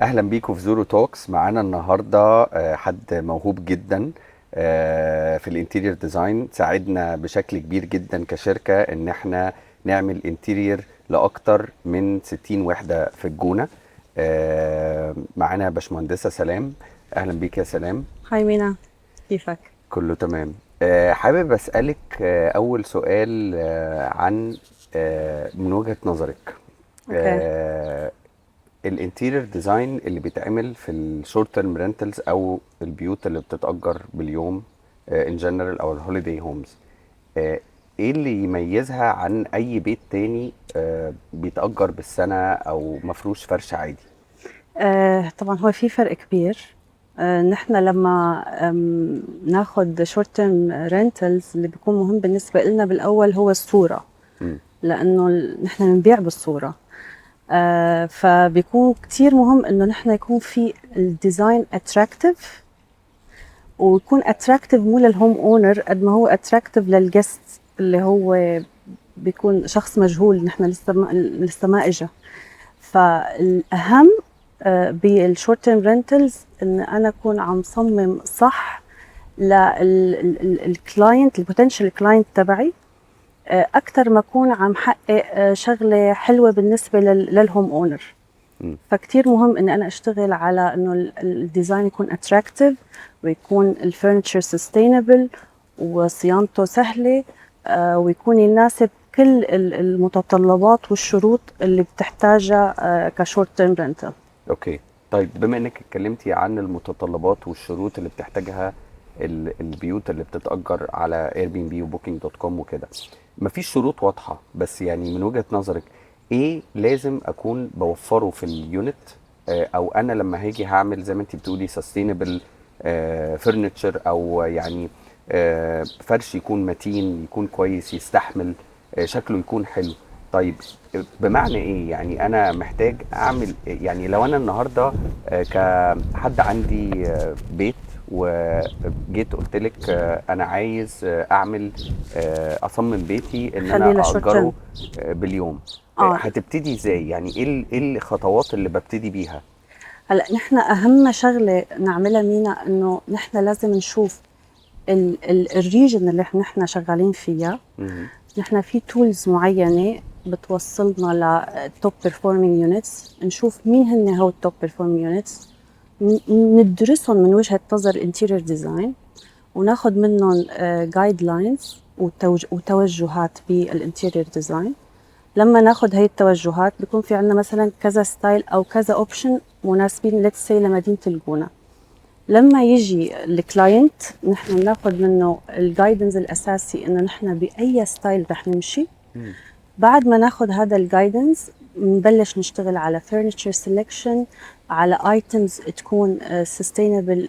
اهلا بيكم في زورو توكس. معانا النهارده حد موهوب جدا في الانتيريور ديزاين. ساعدنا بشكل كبير جدا كشركه ان احنا نعمل انتيريور لاكتر من 60 وحده في الجونه. معانا باشمهندسه سلام. اهلا بيك يا سلام. هاي مينا، كيفك؟ كله تمام. حابب اسالك اول سؤال عن من وجهه نظرك اوكي. الانتيرير ديزاين اللي بيتعمل في الشورت تيرم رينتلز او البيوت اللي بتتأجر باليوم ان جنرال او الهوليداي هومز. ايه اللي يميزها عن اي بيت تاني بيتأجر بالسنة او مفروش فرش عادي؟ طبعا هو في فرق كبير. نحن لما ناخد شورت تيرم رينتلز اللي بيكون مهم بالنسبة لنا بالأول هو الصورة، مم. لأنه نحن بنبيع بالصورة. فبيكون كتير مهم إنه نحن يكون في الديزاين اتراكتيف، ويكون اتراكتيف مو للهوم اونر قد ما هو اتراكتيف للجست اللي هو بيكون شخص مجهول، نحن لسه ما اجى. فالاهم بالشورت تيرم رينتلز ان انا اكون عم صمم صح للكلاينت، البوتنشال كلاينت تبعي، اكثر ما اكون عم حقق شغله حلوه بالنسبه للهوم اونر. مم. فكتير مهم اني انا اشتغل على انه الديزاين يكون اتراكتيف، ويكون الفurniture سستينبل، وصيانته سهله، ويكون يناسب كل المتطلبات والشروط اللي بتحتاجها كشورت تيرم رنتل. اوكي. طيب بما انك اتكلمتي عن المتطلبات والشروط اللي بتحتاجها البيوت اللي بتتأجر على اير بي ام بي وبوكينج دوت كوم وكده، مفيش شروط واضحة، بس يعني من وجهة نظرك ايه لازم اكون بوفره في اليونت؟ او انا لما هاجي هعمل زي ما انت بتقولي سستينبل فرنتشر، او يعني فرش يكون متين، يكون كويس، يستحمل، شكله يكون حلو. طيب بمعنى ايه؟ يعني انا محتاج اعمل يعني لو انا النهارده كحد عندي بيت وجيت قلت لك انا عايز اعمل اصمم بيتي ان خليه انا لشورت تيرم. اجره باليوم. اه هتبتدي ازاي؟ يعني إيه الخطوات اللي ببتدي بيها؟ هلا نحن اهم شغله نعملها مينا انه نحن لازم نشوف الريجن اللي نحن شغالين فيها. مهم. نحن في تولز معينة بتوصلنا لتوب بيرفورمينج يونتس، نشوف مين هن هو التوب بيرفورمينج يونتس، ندرسهم من وجهة نظر انتيريور ديزاين، وناخد منهم جايد لاينز وتوجهات بالانتيريور ديزاين. لما ناخد هاي التوجهات بيكون في عندنا مثلا كذا ستايل او كذا اوبشن مناسبين ليتس سي لمدينة الجونة. لما يجي الكلاينت نحن بناخذ منه الجايدنس الاساسي انه نحن باي ستايل رح نمشي. مم. بعد ما ناخذ هذا الجايدنس بنبلش نشتغل على furniture selection، على items تكون sustainable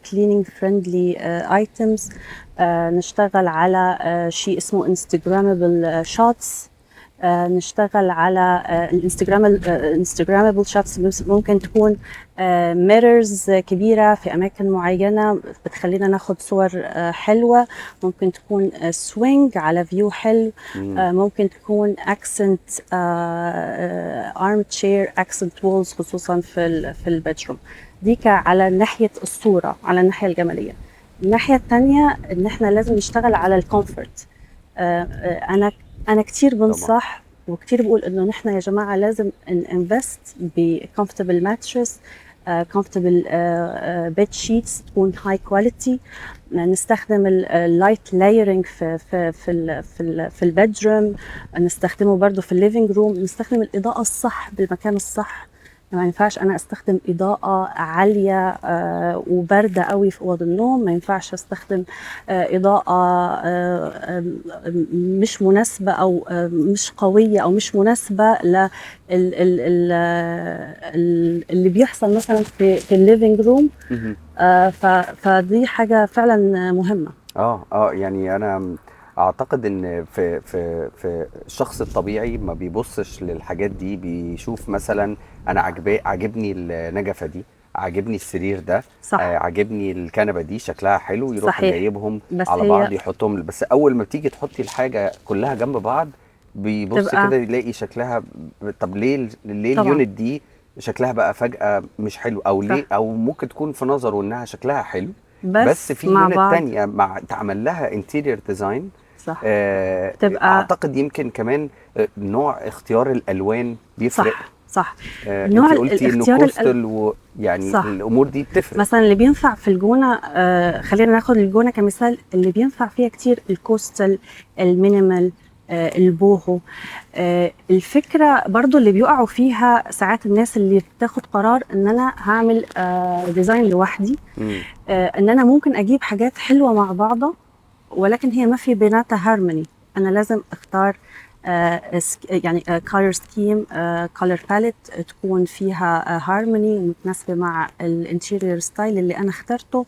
cleaning friendly items. نشتغل على شيء اسمه instagrammable shots. نشتغل على الانستغرامبل شوتس، ممكن تكون ميررز كبيره في اماكن معينه بتخلينا ناخد صور حلوه. ممكن تكون سوينج على فيو حلو. مم. ممكن تكون اكسنت ارم تشير، اكسنت وولز، خصوصا في البيدروم. دي على ناحيه الصوره، على الناحيه الجماليه. الناحيه الثانيه ان احنا لازم نشتغل على الكومفورت. انا كثير طبعا. بنصح وكثير بقول انه نحن يا جماعه لازم انفست بكومفورتبل ماترس، كومفورتبل بيد شيتس تكون هاي كواليتي. نستخدم اللايت لايرنج في البيدروم، نستخدمه برضه في الليفينج روم، نستخدم الاضاءه الصح بالمكان الصح. ما ينفعش انا استخدم اضاءه عاليه وبارده قوي في اوض النوم، ما ينفعش استخدم اضاءه مش مناسبه او مش قويه او مش مناسبه اللي بيحصل مثلا في الليفينج روم. مهم. فدي حاجه فعلا مهمه. يعني انا اعتقد ان في الشخص الطبيعي ما بيبصش للحاجات دي، بيشوف مثلا انا عاجبني النجفة دي، عاجبني السرير ده، صح. عاجبني الكنبة دي شكلها حلو، يروح صحيح. جايبهم بس على هي بعض يحطهم. بس اول ما تيجي تحطي الحاجة كلها جنب بعض بيبص تبقى كده يلاقي شكلها طب ليه طبعا اليونت دي شكلها بقى فجأة مش حلو، او صح. ليه، او ممكن تكون في نظره انها شكلها حلو بس في مع يونت بعض تانية مع تعمل لها انتيرير ديزاين. صح تبقى اعتقد يمكن كمان نوع اختيار الالوان بيفرق. صح صح. انت نوع قلتي انه الاختيار كوستل ويعني صح. الامور دي بتفرق. مثلا اللي بينفع في الجونة، خلينا ناخد الجونة كمثال، اللي بينفع فيها كتير الكوستال، المينيمال، البوهو. الفكرة برضو اللي بيقعوا فيها ساعات الناس اللي بتاخد قرار ان انا هعمل ديزاين لوحدي، ان انا ممكن اجيب حاجات حلوة مع بعضها ولكن هي ما في بيناتها هارموني. انا لازم اختار يعني color scheme color palette تكون فيها هارموني متناسبة مع الانتيريور ستايل اللي أنا اخترته.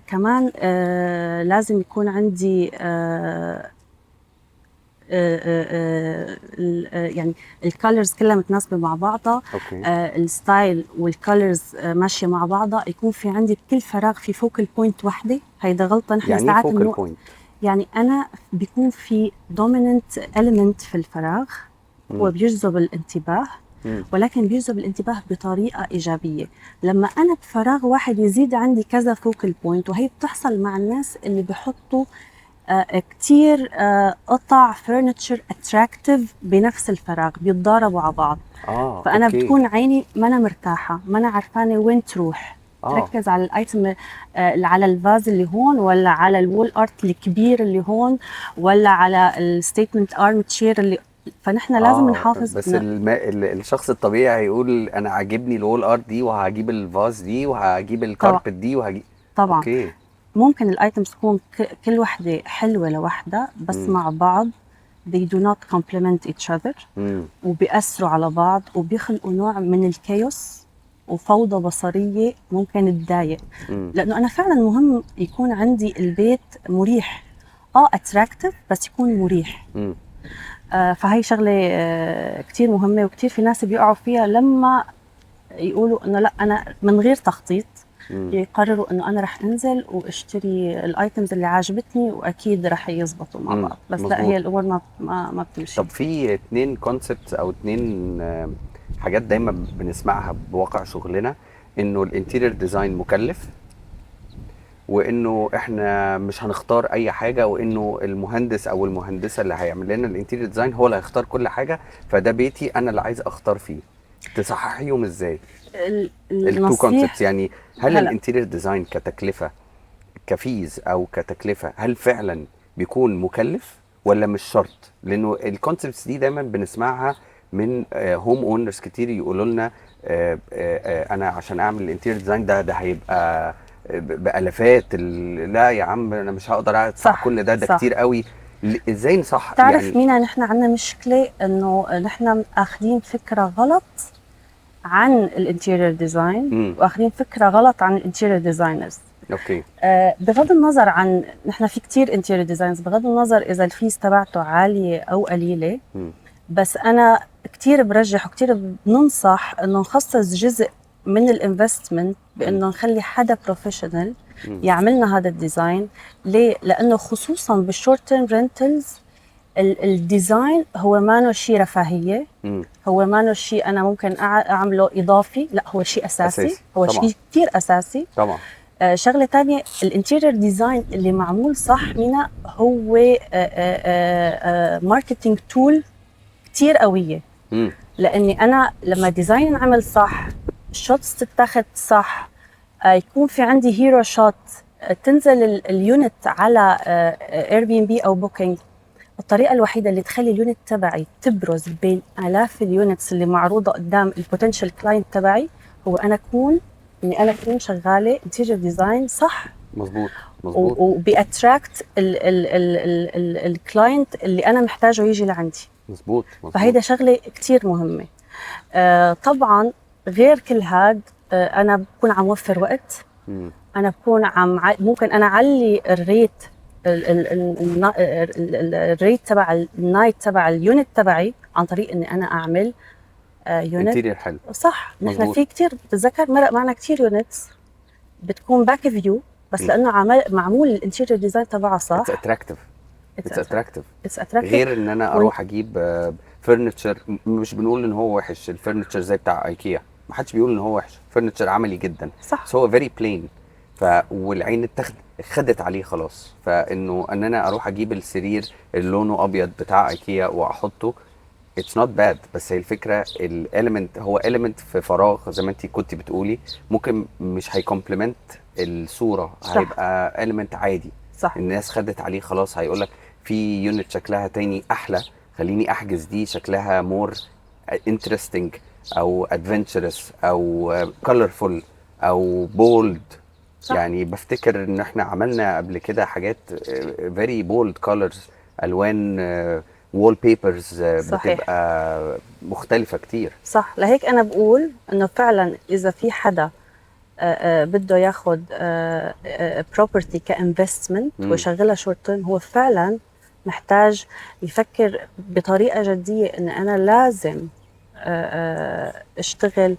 كمان لازم يكون عندي يعني الكالرز كلها متناسبة مع بعضها. الستايل والكالرز ماشية مع بعضها. يكون في عندي بكل فراغ في فوكال بوينت واحدة. هيدا غلطة نحن يعني ساعات فوكال بوينت، يعني أنا بيكون في dominant element في الفراغ هو بيجذب الانتباه، ولكن بيجذب الانتباه بطريقة إيجابية. لما أنا بفراغ واحد يزيد عندي كذا فوكال بوينت، وهي بتحصل مع الناس اللي بيحطوا كتير قطع فرنتشر اتراكتيف بنفس الفراغ بيتضاربوا على بعض. فأنا بتكون عيني ما أنا مرتاحة، ما أنا عرفانة وين تروح. تركز على الايتم على الفاز اللي هون، ولا على الوول ارت الكبير اللي هون، ولا على الستيتمنت ارم تشير اللي. فنحن لازم نحافظ. بس الشخص الطبيعي هيقول انا عاجبني الوول ارت دي، وهجيب الفاز دي، وهجيب الكاربت دي، وهجيب طبعا. ممكن الايتمز تكون كل وحده حلوه لوحدها، بس مع بعض they do not complement each other، وبيأثروا على بعض وبيخلقوا نوع من الكيوس وفوضى بصرية ممكن تضايق. لأنه أنا فعلا مهم يكون عندي البيت مريح، attractive بس يكون مريح. فهي شغلة كتير مهمة، وكتير في ناس بيقعوا فيها لما يقولوا إنه لا أنا من غير تخطيط يقرروا إنه أنا رح أنزل واشتري الأيتمز اللي عاجبتني وأكيد رح يزبطوا مع بعض. بس مزبوط. لا هي الأمور ما بتمشي. طب في 2 كونسبتس أو 2 حاجات دايما بنسمعها بواقع شغلنا، انه الانتيرير ديزاين مكلف، وانه احنا مش هنختار اي حاجه، وانه المهندس او المهندسه اللي هيعمل لنا الانتيرير ديزاين هو اللي هيختار كل حاجه، فده بيتي انا اللي عايز اختار فيه. تصححيهم ازاي التو كونسبتس؟ يعني هل الانتيرير ديزاين كتكلفه كفيز او كتكلفه هل فعلا بيكون مكلف ولا مش شرط؟ لانه الكونسبتس دي دايما بنسمعها من هوم اونرز كتير يقولوا لنا انا عشان اعمل الانتيرير ديزاين ده هيبقى بالافات. لا يا عم انا مش هقدر ادفع كل ده كتير قوي. ازاي نصح؟ تعرف يعني مينا نحن عندنا مشكله انه نحن اخذين فكره غلط عن الانتيرير ديزاين، واخذين فكره غلط عن الانتيرير ديزاينرز. اوكي. بغض النظر عن نحن في كتير انتيرير ديزاينز، بغض النظر اذا الفيس تبعته عاليه او قليله، بس انا كتير برجح وكتير بننصح انه نخصص جزء من الانفستمنت بانه نخلي حدا بروفيشنال يعملنا هذا الديزاين. ليه؟ لانه خصوصا بالشورت تيرم رينتلز الديزاين هو ما شيء رفاهيه، هو ما شيء انا ممكن اعمله اضافي، لا هو شيء اساسي. هو شيء كثير اساسي طبعا. شغله ثانيه، الانتيرير ديزاين اللي معمول صح مينا هو ماركتينج تول كثير قويه. لاني انا لما ديزاين انعمل صح، الشوتس تتاخد صح، يكون في عندي هيرو شوت، تنزل اليونت على اير بي ام بي او بوكينج. الطريقه الوحيده اللي تخلي اليونت تبعي تبرز بين الاف اليونتس اللي معروضه قدام البوتنشال كلاينت تبعي هو انا اكون شغاله انتيريور ديزاين صح. مظبوط وبيأتراكت الكلاينت اللي انا محتاجه يجي لعندي. مظبوط. فهيدا شغله كتير مهمه. طبعا غير كل هاد انا بكون عم وفر وقت. انا بكون ممكن انا اعلي الريت الريت تبع النايت تبع اليونت تبعي عن طريق اني انا اعمل يونت انتيرير حلو صح. نحن في كتير بتذكر مرق معنا كتير يونتس بتكون باك فيو، بس لانه معمول الانتيرير ديزاين تبعها صح. اتس اتراكتيف غير ان انا اروح اجيب فرنتشر مش بنقول ان هو وحش، الفرنتشر زي بتاع ايكيا ما حدش بيقول ان هو وحش، فرنتشر عملي جدا صح. بس هو فيري بلين. والعين خدت عليه خلاص، فانه ان انا اروح اجيب السرير اللي لونه ابيض بتاع ايكيا واحطه اتس نوت باد، بس هي الفكره الاليمنت هو اليمنت في فراغ زي ما انت كنت بتقولي، ممكن مش هيكمبلمنت الصوره، صح. هيبقى اليمنت عادي. صح. الناس خدت عليه خلاص، هيقولك في يونت شكلها تاني احلى، خليني احجز دي، شكلها مور انترستنج او ادفنتشرس او كولرفول او بولد. صح. يعني بفتكر ان احنا عملنا قبل كده حاجات فيري بولد كولرز، الوان وول بيبرز صحيح. بتبقى مختلفة كتير. صح. لهيك انا بقول انه فعلا اذا في حدا بده ياخد بروبرتي كانفستمنت ويشغلها شورت تيرم، هو فعلا محتاج يفكر بطريقه جديه ان انا لازم اشتغل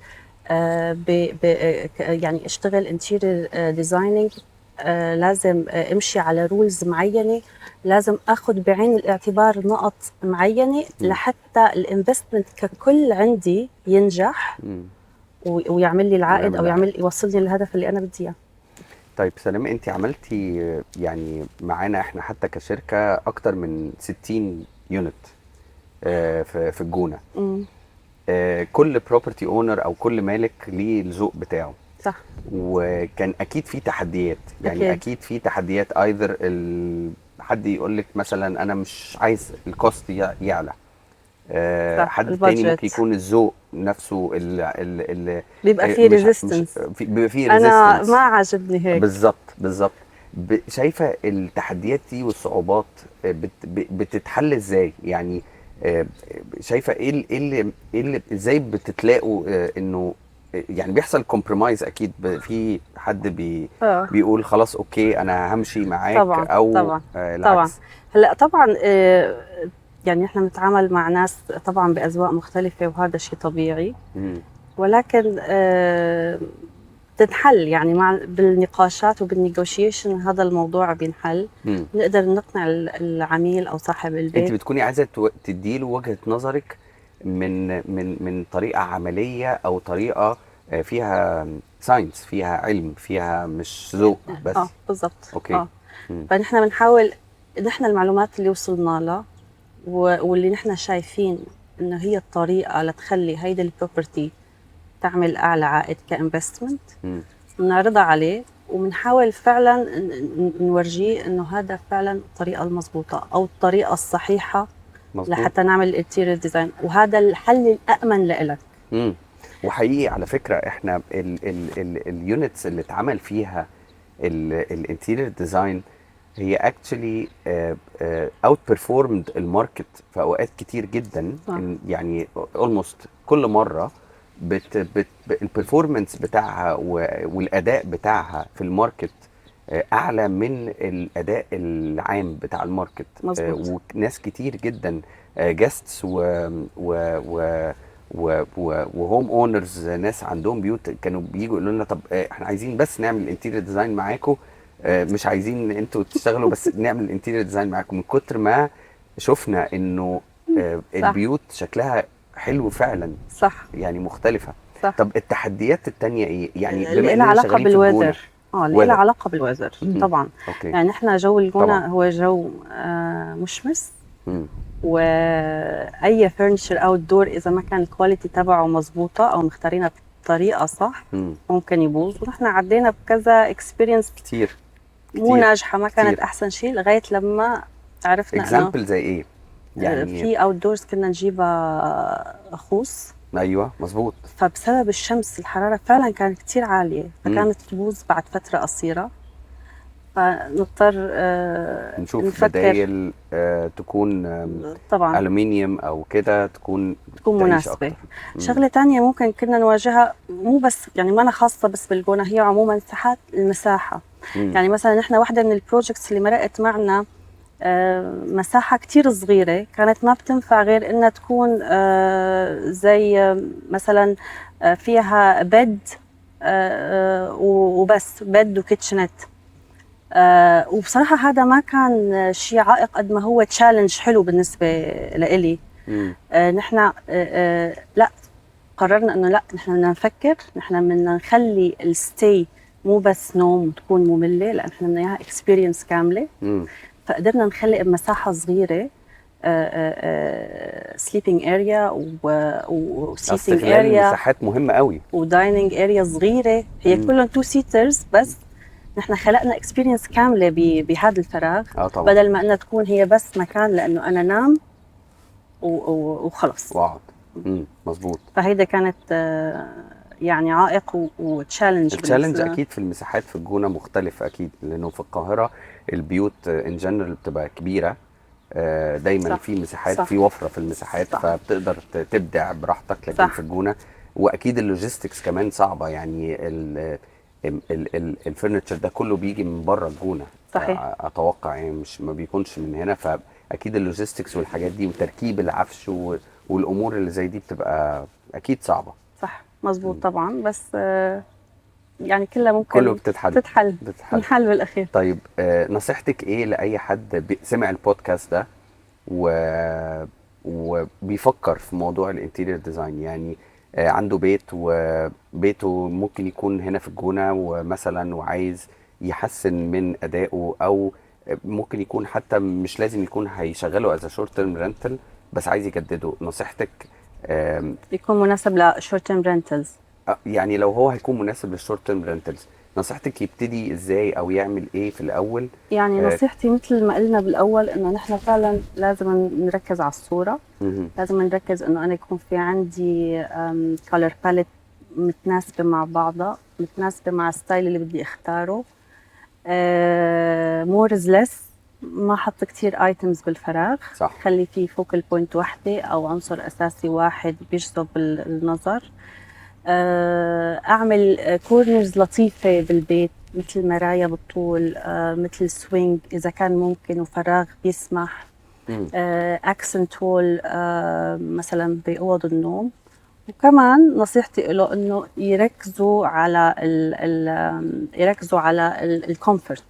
يعني اشتغل انتيريور ديزايننج، لازم امشي على رولز معينه، لازم اخذ بعين الاعتبار نقط معينه لحتى الانفستمنت ككل عندي ينجح ويعمل لي العائد او يوصلني للهدف اللي انا بدي اياه. طيب سلامة، انت عملتي يعني معانا احنا حتى كشركة اكتر من 60 يونت في الجونة. كل بروبرتي اونر او كل مالك ليه الذوق بتاعه. صح. وكان اكيد في تحديات، يعني اكيد في تحديات، ايذر حد يقول لك مثلا انا مش عايز الكوست يعلى، حد تاني ممكن يكون الذوق نفسه بيبقى فيه ريزيستنس، بيبقى فيه انا ريزيستنس. ما عجبني هيك. بالظبط. شايفه التحديات دي والصعوبات بتتحل ازاي؟ يعني شايفه ايه اللي ازاي بتتلاقوا انه يعني بيحصل كومبرومايز؟ اكيد في حد بيقول خلاص اوكي انا همشي معاك، طبعا. او طبعا. العكس. طبعا. هلا طبعا يعني احنا بنتعامل مع ناس طبعا باذواق مختلفه وهذا شيء طبيعي، ولكن بتنحل يعني بالنقاشات وبالنيغوشيشن، هذا الموضوع بينحل. نقدر نقنع العميل او صاحب البيت. انت بتكوني عايزه تديله وجهه نظرك من طريقه عمليه او طريقه فيها ساينس، فيها علم، فيها مش ذوق بس. بالضبط. اوكي. فنحن بنحاول نحن المعلومات اللي وصلنا لها واللي نحن شايفين انه هي الطريقه لتخلي هيدي البروبرتي تعمل اعلى عائد كانفستمنت، بنعرضها عليه وبنحاول فعلا نورجيه انه هذا فعلا الطريقه المضبوطه او الطريقه الصحيحه لحتى نعمل الانتيريور ديزاين، وهذا الحل الامن لإلك. وحقيقي على فكره احنا اليونتس اللي اتعمل فيها الانتيريور ديزاين هي اكشلي اوت بيرفورمد الماركت في اوقات كتير جدا. يعني اولموست كل مره البرفورمانس بتاعها والاداء بتاعها في الماركت اعلى من الاداء العام بتاع الماركت. وناس كتير جدا جاستس وهوم اونرز، ناس عندهم بيوت كانوا بييجوا يقولوا لنا طب احنا عايزين بس نعمل انتيريور ديزاين معاكم، مش عايزين انتوا تشتغلوا بس نعمل انتيريور ديزاين معاكم، من كتر ما شفنا انه البيوت شكلها حلو فعلا. صح. يعني مختلفة. صح. طب التحديات التانية ايه؟ يعني اللي لها علاقة بالوزر. اللي لها علاقة بالوزر طبعا. أوكي. يعني احنا جو الجونة هو جو مشمس، واي فرنشر اوت دور اذا ما كان الكواليتي تبعه مظبوطة او مختارينها بطريقة صح ممكن يبوظ. ونحن عدينا بكذا اكسبيرينس كتير مو ناجحة، ما كانت احسن شيء لغاية لما عرفنا اكزامبل زي ايه؟ يعني في اوت دورز كنا نجيبها خوص. ايوه مظبوط. فبسبب الشمس الحراره فعلا كانت كتير عاليه، فكانت تبوظ بعد فتره قصيره، فنضطر نشوف بدايل تكون طبعا الومنيوم او كده تكون مناسبه. شغله تانية ممكن كنا نواجهها، مو بس يعني ما أنا خاصه بس بالجونه، هي عموما مساحات المساحه. يعني مثلا نحن واحده من البروجكتس اللي مرقت معنا مساحة كتير صغيرة، كانت ما بتنفع غير إنها تكون زي مثلا فيها بيد وبس، بيد وكيتشنت. وبصراحة هذا ما كان شيء عائق قد ما هو تشالنج حلو بالنسبة لإلي، مم. نحن لا، قررنا انه لا، نحن بدنا نفكر، نحن بدنا نخلي الستي مو بس نوم وتكون ممله، لان نحن بدنا اياها اكسبيرينس كامله. مم. فقدرنا نخلق مساحه صغيره، سليبينج اريا اصل وسيتنج استغلال اريا المساحات مهم قوي. ودايننج اريا صغيره، هي مم. كلهم تو سيترز، بس نحن خلقنا اكسبيرينس كامله بهذا الفراغ. طبعا. بدل ما انها تكون هي بس مكان لانه انا نام وخلص. واقعد. مظبوط. فهيدا كانت يعني عائق وتشالنج التشالنج بالنسبه. اكيد في المساحات في الجونه مختلف اكيد، لانه في القاهره البيوت ان جنرال بتبقى كبيره، دايما صح. في مساحات، صح. في وفره في المساحات، صح. فبتقدر تبدع براحتك. لكن صح. في الجونه واكيد اللوجيستكس كمان صعبه، يعني الفرنتشر ده كله بيجي من بره الجونه. صحيح. اتوقع يعني مش ما بيكونش من هنا، فاكيد اللوجيستكس والحاجات دي وتركيب العفش والامور اللي زي دي بتبقى اكيد صعبه. صح مزبوط طبعا، بس يعني كلها ممكن كله بتتحل. تنحل بالاخير. طيب نصيحتك ايه لاي حد سمع البودكاست ده وبيفكر في موضوع الانتيريور ديزاين؟ يعني عنده بيت وبيته ممكن يكون هنا في الجونة ومثلا وعايز يحسن من أدائه، أو ممكن يكون حتى مش لازم يكون هيشغله as a short term rental، بس عايز يجدده. نصيحتك يكون مناسب لشورت تيرم رينتلز. يعني لو هو هيكون مناسب للشورت تيرم رينتلز، نصيحتك يبتدي ازاي او يعمل ايه في الاول؟ يعني نصيحتي مثل ما قلنا بالاول، انه نحن فعلا لازم نركز على الصوره. لازم نركز انه انا يكون في عندي كولر باليت متناسبه مع بعضها، متناسبه مع الستايل اللي بدي اختاره. مور از ليس، ما حط كتير ايتمز بالفراغ. صح. خلي فيه فوكل بوينت وحده او عنصر اساسي واحد بيجذب النظر. اعمل كورنرز لطيفه بالبيت، مثل مرايا بالطول، مثل سوينج اذا كان ممكن وفراغ بيسمح. اكسنت وول مثلا باوض النوم. وكمان نصيحتي له انه يركزوا على الكومفورت،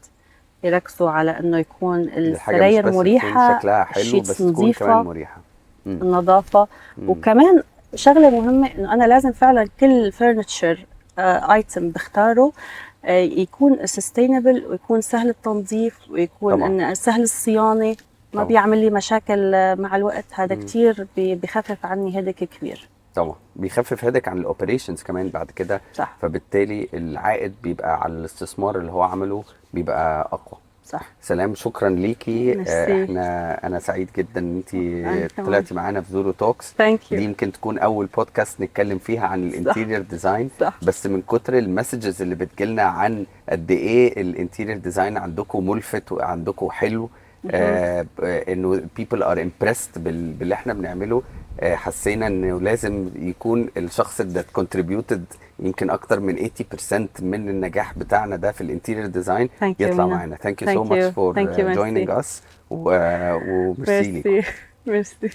يركزوا على انه يكون السراير مريحه، شكلها حلو، بس تكون كمان مريحه. النظافه. وكمان شغله مهمه انه انا لازم فعلا كل فرنتشر ايتم بختاره يكون سستينبل، ويكون سهل التنظيف، ويكون إنه سهل الصيانه، ما بيعمل لي مشاكل مع الوقت. هذا كتير بخفف عني هيدك كبير. طبعا بيخفف هيدك عن الاوبريشنز كمان بعد كده. صح. فبالتالي العائد بيبقى على الاستثمار اللي هو عمله بيبقى اقوى. صح. سلام، شكرا ليكي. انا سعيد جدا ان انت طلعتي معانا في زورو توكس. دي يمكن تكون اول بودكاست نتكلم فيها عن الانتيريور ديزاين. بس من كتر المسجز اللي بتجيلنا عن قد ايه الانتيريور ديزاين عندكم ملفت وعندكم حلو، انه people are impressed باللي احنا بنعمله، حسينا انه لازم يكون الشخص ده contributed يمكن اكتر من 80% من النجاح بتاعنا ده في الانتيريور ديزاين يطلع معانا. Thank you so much for joining us. وميرسي ليكم. ميرسي.